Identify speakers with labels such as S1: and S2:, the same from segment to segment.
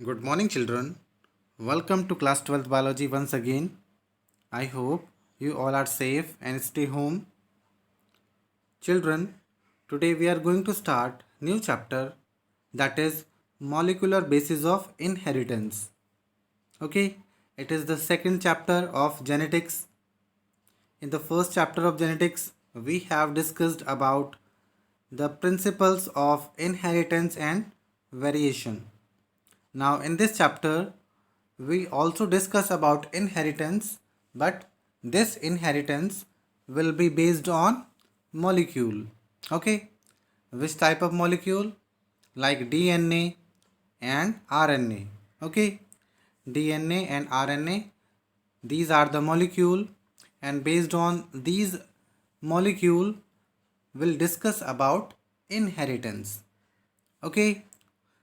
S1: Good morning, children. Welcome to class 12th biology once again. I hope you all are safe and stay home. Children, today we are going to start new chapter, that is molecular basis of inheritance. Okay, it is the second chapter of genetics. In the first chapter of genetics, we have discussed about the principles of inheritance and variation. Now, in this chapter, we also discuss about inheritance, but this inheritance will be based on molecule. Okay, which type of molecule? Like DNA and RNA. Okay, DNA and RNA, these are the molecule, and based on these molecule, we'll discuss about inheritance. Okay,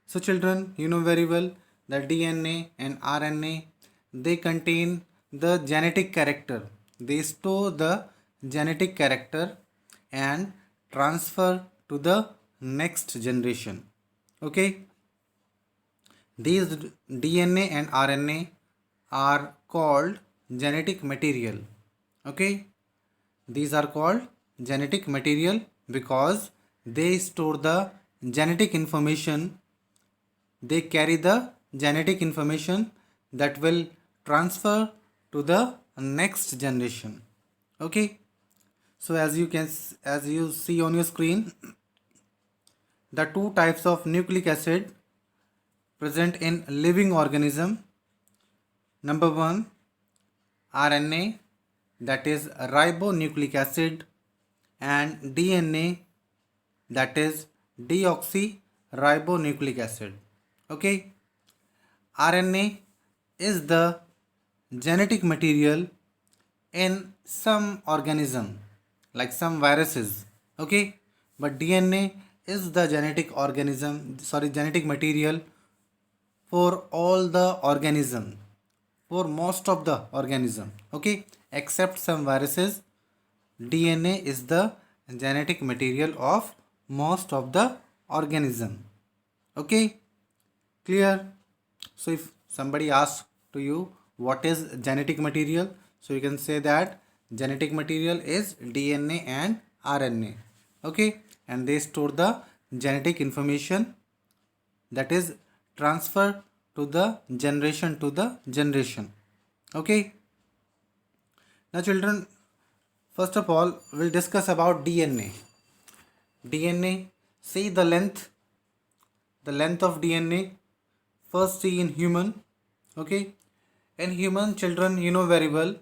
S1: so children, you know very well that DNA and RNA, they contain the genetic character. They store the genetic character and transfer to the next generation. Okay, these DNA and RNA are called genetic material. Okay, these are called genetic material because they store the genetic information. They carry the genetic information that will transfer to the next generation. Okay, so as you see on your screen, the two types of nucleic acid present in living organism. Number one, RNA, that is ribonucleic acid, and DNA, that is deoxyribonucleic acid. Okay, RNA is the genetic material in some organism, like some viruses. Okay, but DNA is the genetic material for all the organism, for most of the organism. Okay, except some viruses, DNA is the genetic material of most of the organism. Okay, clear? So if somebody asks to you what is genetic material, so you can say that genetic material is DNA and RNA. Okay, and they store the genetic information that is transferred to the generation. Okay, now children, first of all we'll discuss about DNA. DNA, see the length of DNA. First, see in human. Okay, in human, children, you know very well,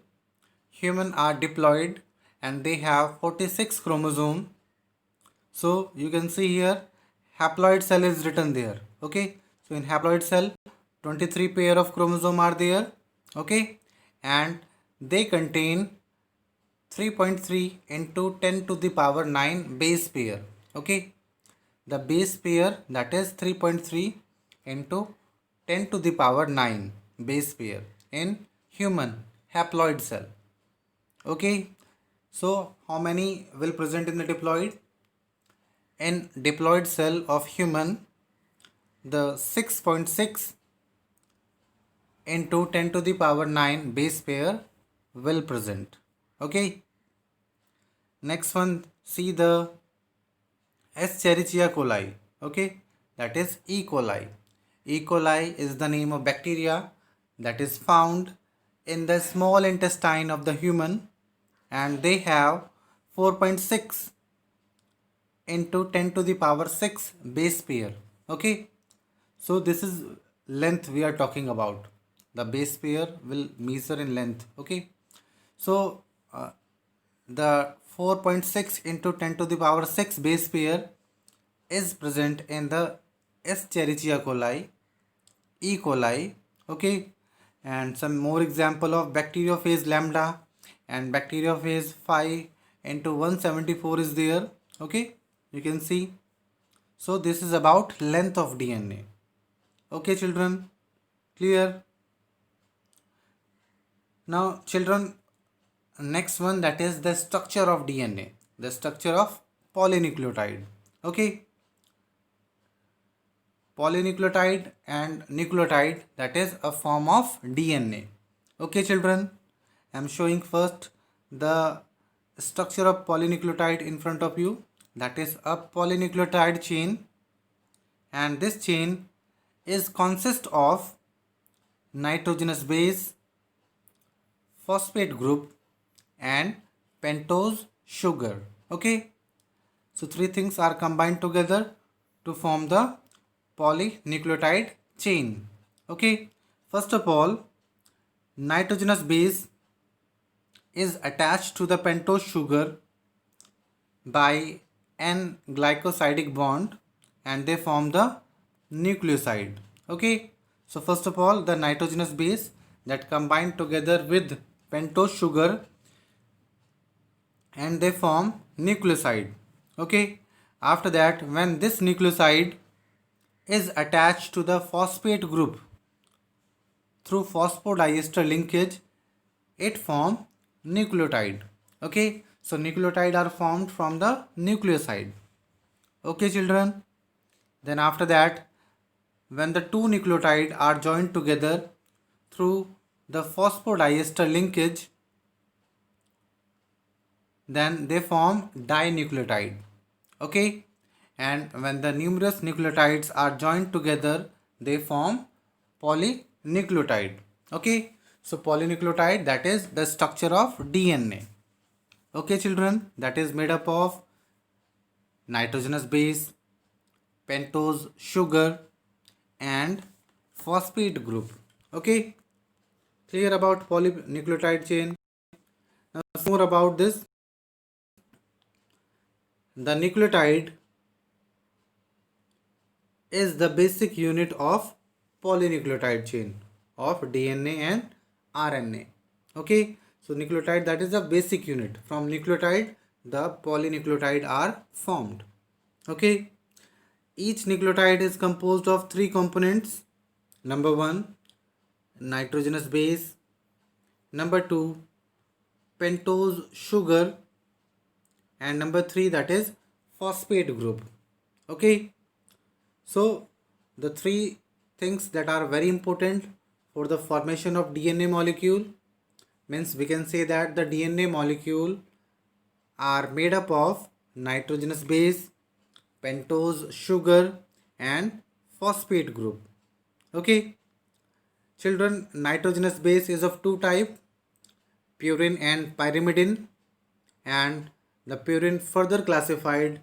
S1: human are diploid and they have 46 chromosome. So you can see here haploid cell is written there. Okay, so in haploid cell 23 pair of chromosome are there. Okay, and they contain 3.3 into 10 to the power 9 base pair. Okay, the base pair, that is 3.3 into 10 to the power 9 base pair in human haploid cell. Okay, so how many will present in the diploid? In diploid cell of human, the 6.6 into 10 to the power 9 base pair will present. Okay, next one, see the Escherichia coli. Okay, that is E. coli. E. coli is the name of bacteria that is found in the small intestine of the human, and they have 4.6 into 10 to the power 6 base pair. Okay, so this is length we are talking about. The base pair will measure in length. Okay, so the 4.6 into 10 to the power 6 base pair is present in the Escherichia coli, E. coli. Okay, and some more example of bacteriophage lambda and bacteriophage 5 into 174 is there. Okay, you can see. So this is about length of DNA. Okay, children, clear? Now, children, next one, that is the structure of DNA, the structure of polynucleotide. Okay, polynucleotide and nucleotide, that is a form of DNA. Okay children, I am showing first the structure of polynucleotide in front of you. That is a polynucleotide chain, and this chain is consist of nitrogenous base, phosphate group and pentose sugar. Okay, so three things are combined together to form the polynucleotide chain. Okay, first of all, nitrogenous base is attached to the pentose sugar by an glycosidic bond and they form the nucleoside. Okay, so first of all, the nitrogenous base that combine together with pentose sugar and they form nucleoside. Okay, after that, when this nucleoside is attached to the phosphate group through phosphodiester linkage, it form nucleotide. Okay, so nucleotide are formed from the nucleoside. Okay children, then after that, when the two nucleotide are joined together through the phosphodiester linkage, then they form dinucleotide. Okay, and when the numerous nucleotides are joined together, they form polynucleotide. Okay, so polynucleotide, that is the structure of DNA. Okay children, that is made up of nitrogenous base, pentose sugar and phosphate group. Okay, clear about polynucleotide chain. Now more about this. The nucleotide is the basic unit of polynucleotide chain of DNA and RNA. Okay, so nucleotide, that is the basic unit. From nucleotide, the polynucleotide are formed. Okay, each nucleotide is composed of three components. Number one, nitrogenous base. Number two, pentose sugar. And number three, that is phosphate group. Okay, so the three things that are very important for the formation of DNA molecule, means we can say that the DNA molecule are made up of nitrogenous base, pentose sugar and phosphate group. Okay children, nitrogenous base is of two type, purine and pyrimidine, and the purine further classified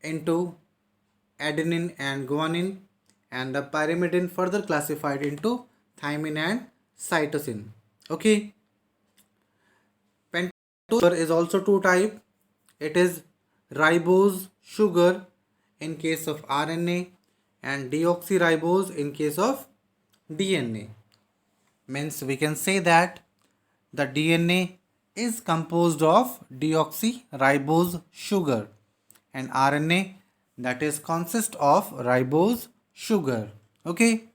S1: into adenine and guanine, and the pyrimidine further classified into thymine and cytosine. Okay, pentose sugar is also two type. It is ribose sugar in case of RNA and deoxyribose in case of DNA. Means we can say that the DNA is composed of deoxyribose sugar and RNA, that is consist of ribose sugar. Okay,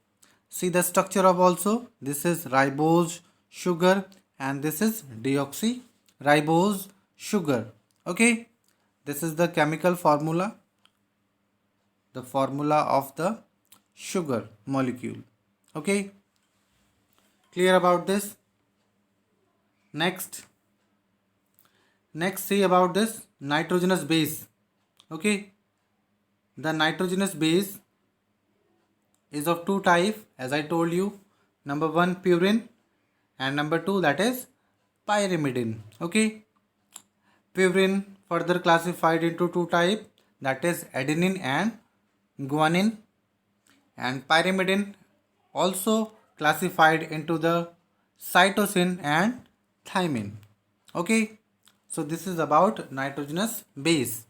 S1: see the structure of also, this is ribose sugar and this is deoxyribose sugar. Okay, this is the chemical formula, the formula of the sugar molecule. Okay, clear about this? Next see about this nitrogenous base. Okay, the nitrogenous base is of two type, as I told you. Number one, purine, and number two, that is pyrimidine. Okay, purine further classified into two type, that is adenine and guanine, and pyrimidine also classified into the cytosine and thymine. Okay, so this is about nitrogenous base.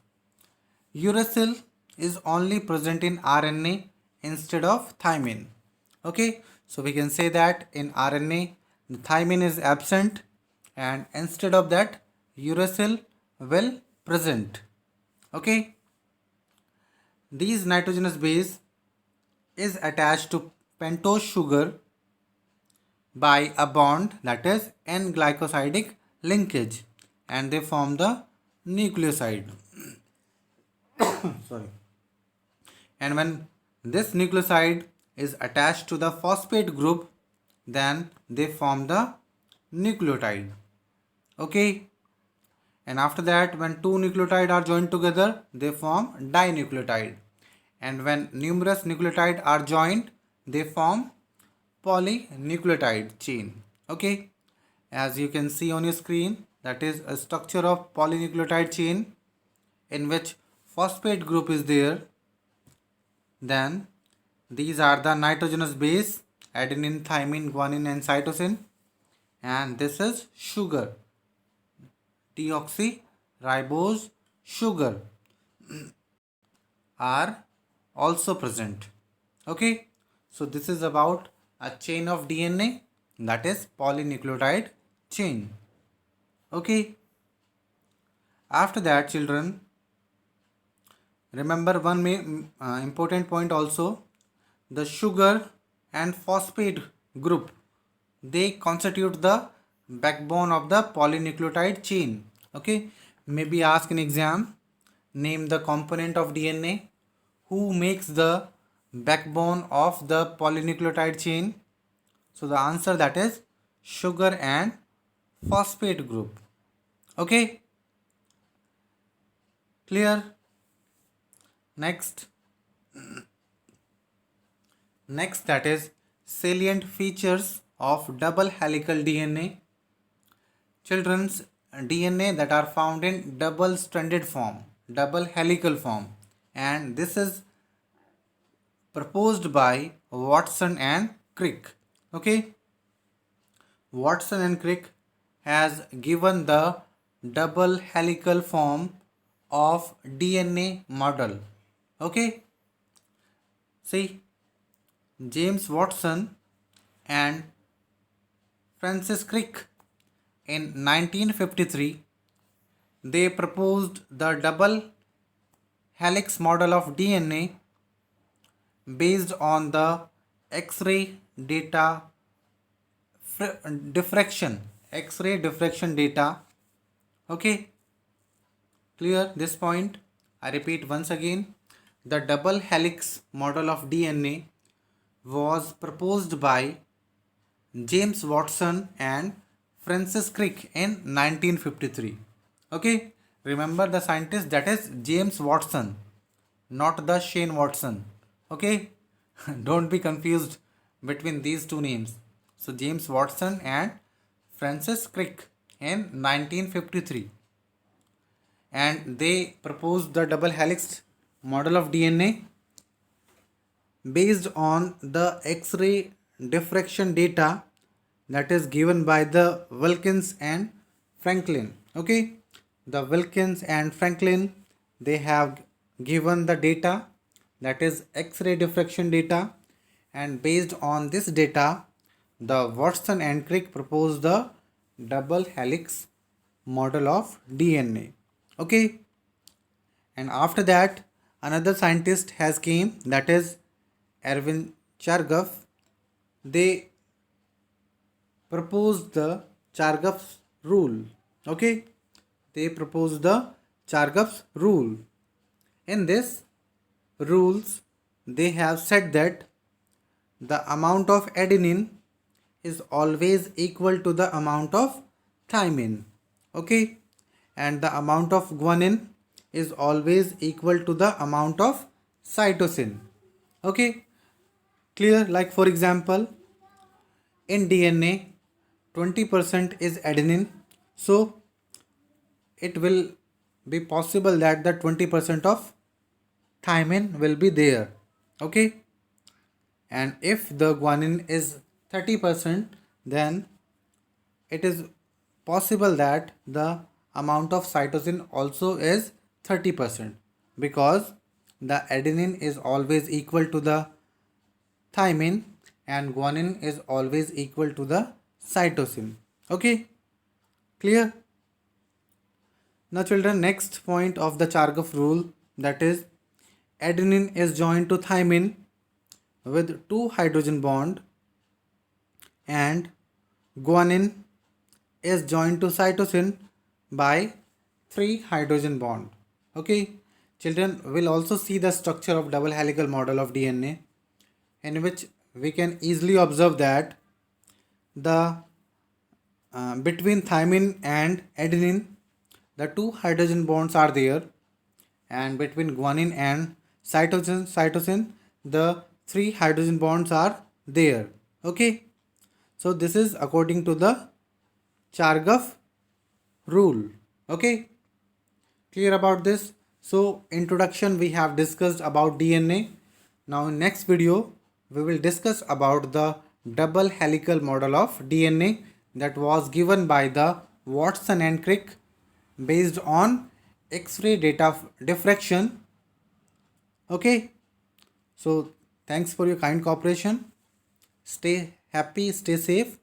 S1: Uracil is only present in RNA instead of thymine. Okay, so we can say that in RNA the thymine is absent and instead of that uracil will present. Okay, these nitrogenous base is attached to pentose sugar by a bond, that is N-glycosidic linkage, and they form the nucleoside. Sorry. And when this nucleoside is attached to the phosphate group, then they form the nucleotide. Okay, and after that, when two nucleotides are joined together, they form dinucleotide. And when numerous nucleotides are joined, they form polynucleotide chain. Okay, as you can see on your screen, that is a structure of polynucleotide chain in which phosphate group is there. Then these are the nitrogenous base: adenine, thymine, guanine and cytosine. And this is sugar, deoxyribose sugar are also present. Okay, so this is about a chain of DNA, that is polynucleotide chain. Okay, after that, children, remember one important point also: the sugar and phosphate group, they constitute the backbone of the polynucleotide chain. Okay, maybe ask in exam, name the component of DNA who makes the backbone of the polynucleotide chain. So the answer, that is sugar and phosphate group. Okay, clear? Next, that is salient features of double helical DNA. Children's DNA that are found in double stranded form, double helical form, and this is proposed by Watson and Crick. Okay, Watson and Crick has given the double helical form of DNA model. Okay, see, James Watson and Francis Crick in 1953, they proposed the double helix model of DNA based on the X-ray data diffraction, X-ray diffraction data. Okay, clear this point? I repeat once again, the double helix model of DNA was proposed by James Watson and Francis Crick in 1953. Okay, remember the scientist, that is James Watson, not the Shane Watson. Okay, don't be confused between these two names. So James Watson and Francis Crick in 1953, and they proposed the double helix model of DNA based on the X-ray diffraction data that is given by the Wilkins and Franklin. Okay, the Wilkins and Franklin, they have given the data, that is X-ray diffraction data, and based on this data, the Watson and Crick proposed the double helix model of DNA. Okay, and after that, another scientist has came, that is Erwin Chargaff. They proposed the Chargaff's rule. Okay, they proposed the Chargaff's rule. In this rules, they have said that the amount of adenine is always equal to the amount of thymine. Okay, and the amount of guanine is always equal to the amount of cytosine. Okay, clear? Like for example, in DNA 20% is adenine, so it will be possible that the 20% of thymine will be there. Okay, and if the guanine is 30%, then it is possible that the amount of cytosine also is 30%, because the adenine is always equal to the thymine and guanine is always equal to the cytosine. Okay, clear? Now children, next point of the Chargaff rule, that is adenine is joined to thymine with 2 hydrogen bond, and guanine is joined to cytosine by 3 hydrogen bond. Okay, children will also see the structure of double helical model of DNA, in which we can easily observe that the between thymine and adenine, the two hydrogen bonds are there, and between guanine and cytosine, the three hydrogen bonds are there. Okay, so this is according to the Chargaff rule. Okay, clear about this? So introduction we have discussed about DNA. Now in next video we will discuss about the double helical model of DNA that was given by the Watson and Crick based on X-ray data diffraction. Okay, so thanks for your kind cooperation. Stay happy, stay safe.